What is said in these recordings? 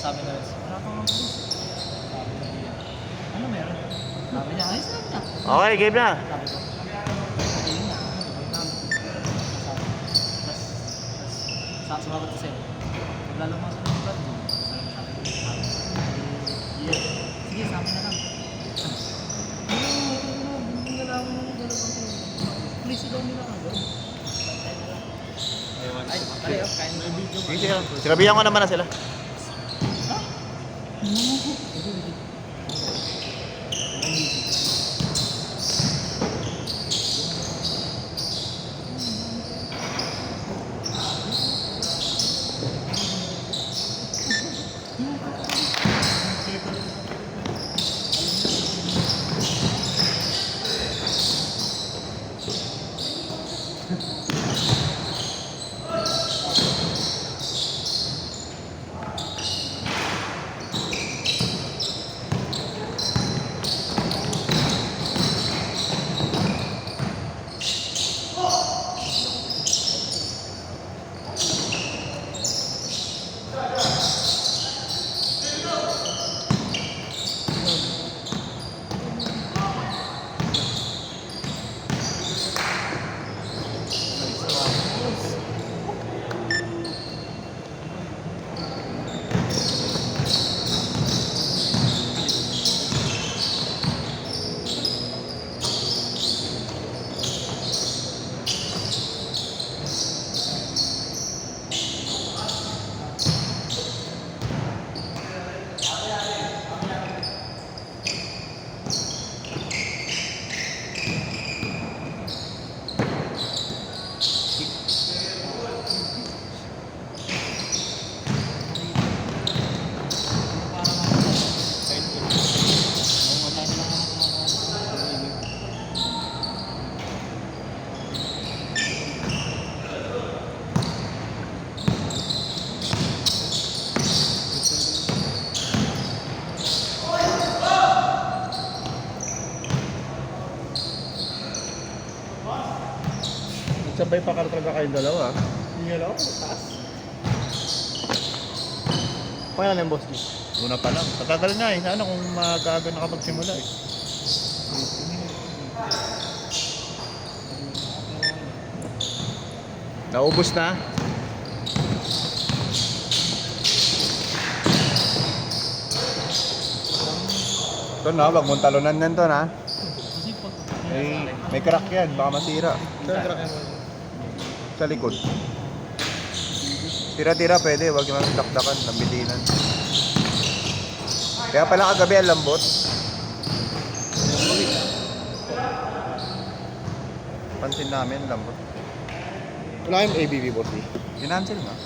sabi na rin, wala kang mga pulis. Sabi niya, ano meron? Sabi niya, ayos lang na. Okay, game na. Sabi ko, ayun na, gagawin namin. Tapos sumabat kasi, maglalamasan ng blood mo. Sabi ko, sige, sa amin na lang. Hindi na lang mo dalawang ko. Please, daw nila ang gawin. Ay, kain na video. Sige, sinabihan ko naman na sila. Sabay pa talaga kayong dalawa. Hindi lang ako, taas. Kaya lang yung boss. Una pa lang. Patagal na eh. Sana kung magaga nakapagsimula eh. Naubos na. Ito na, wag mong talunan yan to na. Kasi pag... May crack yan, baka masira. Saan crack yan mo? Sa likod. Tira-tira pwede, wag yung dakdakan, nabitinan. Kaya pala kagabi ang lambot. Pansin namin, lambot. Wala yung ABB boss eh. Ginancel nga.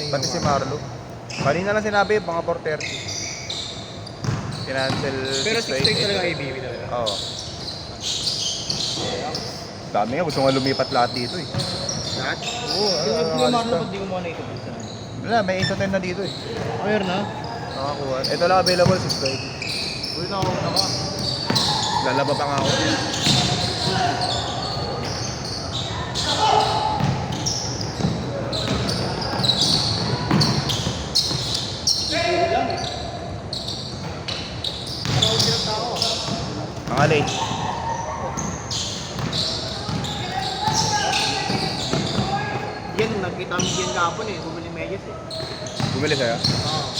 Pati si Marlo. Kanina lang sinabi, mga 4:30. Ginancel. Pero 6 6:28. talaga ABB talaga. Oo. Dami nga, gusto nga lumipat lahat dito eh. Lahat? Oo, Yung Marlo, pag di mo muna ito. wala, may 8 to 10 na dito eh. Ayun na. Nakakuha. Ito lang available, 6:30. Uy, nakauna ka. Lalaba pa nga ako. Mga late. Yan, nagkita kami yan kahapon eh. Bumili medyas eh. Bumili sa'yo? Oo.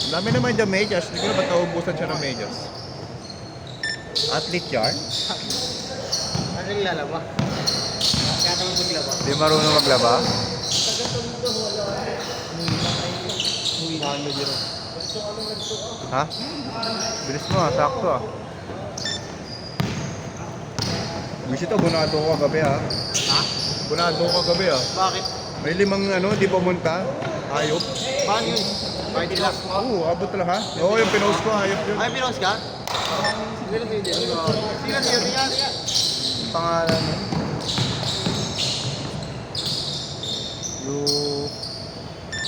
Ang dami naman dyan medyas. Hindi ko na ba't naubusan siya ng medyas? Athlete yarn? Ano yung lalaba? Kaya kami maglaba. Hindi marunong maglaba? Uy, nakano dito. Ha? Bilis mo ah, sakto ah. Wish ito, bunado ko kagabi ah. Ha? Bunado ko kagabi ah. Bakit? May 5 ano, di pumunta. Ayop. Paano yun? Party lang. Oo, abot lang ha. Oo, yung pinost ko, ayop yun. Ay, pinos ka? Sino sa'yo din? Sino sa'yo? Sige. Pangalan yun.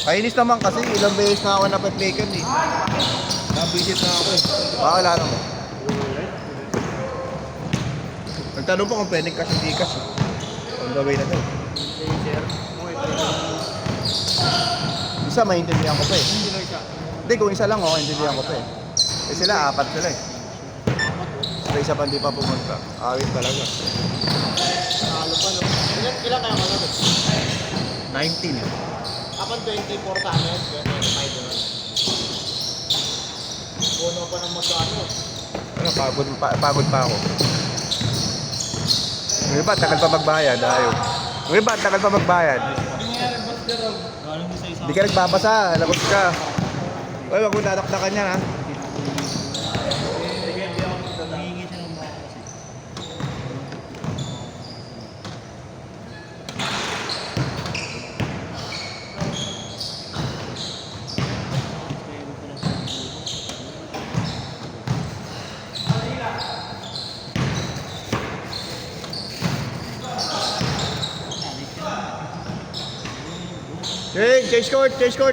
Kainis naman kasi, ilang beses na ako nape-plakan eh. Nabisit na ako eh. Pakilala mo. Nagtanong pa kung pwedeng cash hindi cash. On the way na to. Sir, Isa, maintindihan ko pa eh. Hindi lang siya. Hindi, kung isa lang, intindihan ko pa eh. Eh sila, apat sila eh. Sila isa pa hindi pa pumunta. Awit talaga. Nakalo pa, no? Ilan kayo kalabit? 19 eh. Apan 24 sa amin, 25 naman. Bono pa ng magkano. Ano, pagod pa ako. Yung iba, tagal pa magbayad. Ayaw. Yung iba, tagal pa magbayad. Hindi nangyari, boss Jerome. Galing din sa isang. Hindi ka nagbabasa, labas ka. Uy, wag mo dadakdakan yan ha. Humingi siya ng baka kasi. Hey, change court, change court.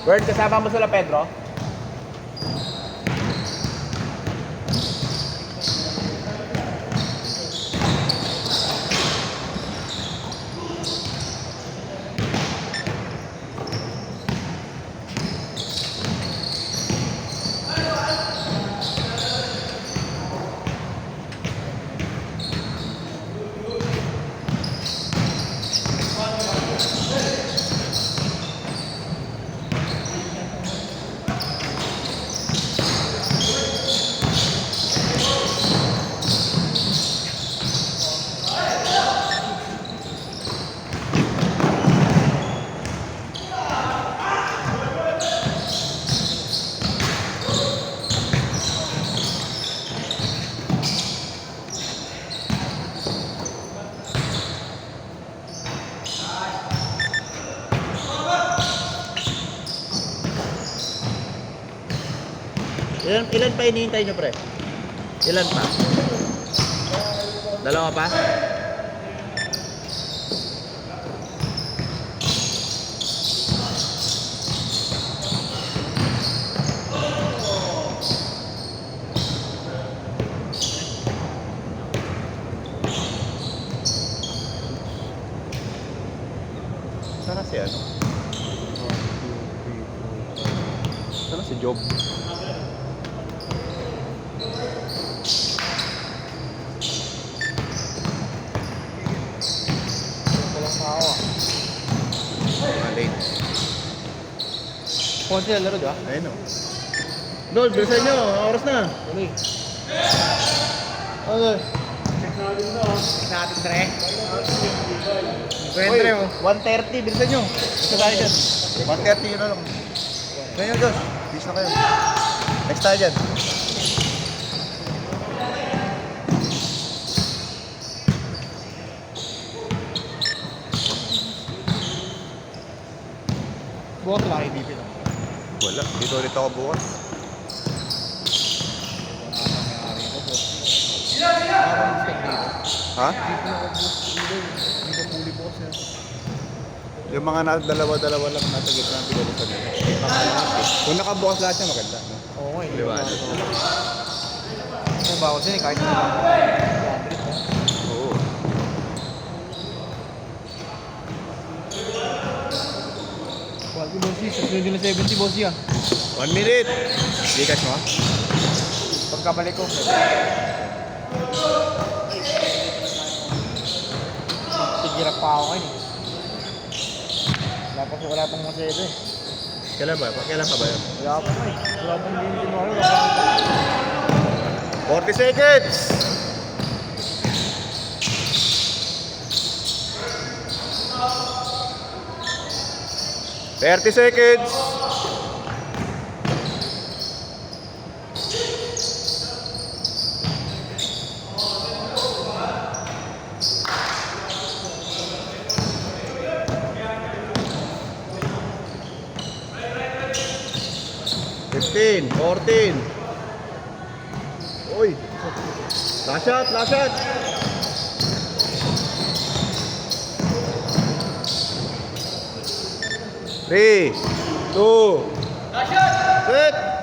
Word, kasama mo sila Pedro? Ilan pa hinihintay nyo, pre? Ilan pa? Dalawa pa? Sana si ano? Sana si Job? Late. Kung sila laro, di ba? Ayun o. Dol, bilisan nyo. Oras na. Ano Okay. Sa ating tre. Oy, 1:30. Bilisan nyo. Isa tayo dyan. 1:30 yun na lang. Ngayon nyo, Dol. Bis na kayo. Next tayo dyan. Dito ulit ako bukas. Ha? Yung mga dalawa-dalawa lang nasa gitna ng pinupusan nila. Kung nakabukas lahat yan, maganda. No? Oo nga, hindi Diba? Kung bawas yun, kahit na Oo. quality bossy, susunod din na 70 bossy ah. 1 minute! Likas mo? Pagkabalik ko. Tigirap pa ako kayo eh. Wala pang masyado eh. Kailan ba? Kailan ka ba yun? Wala pang eh. Wala pang din tinwaro. 40 seconds! $30 seconds! $15, 14. Uy! Last shot, last shot! 3, 2, set!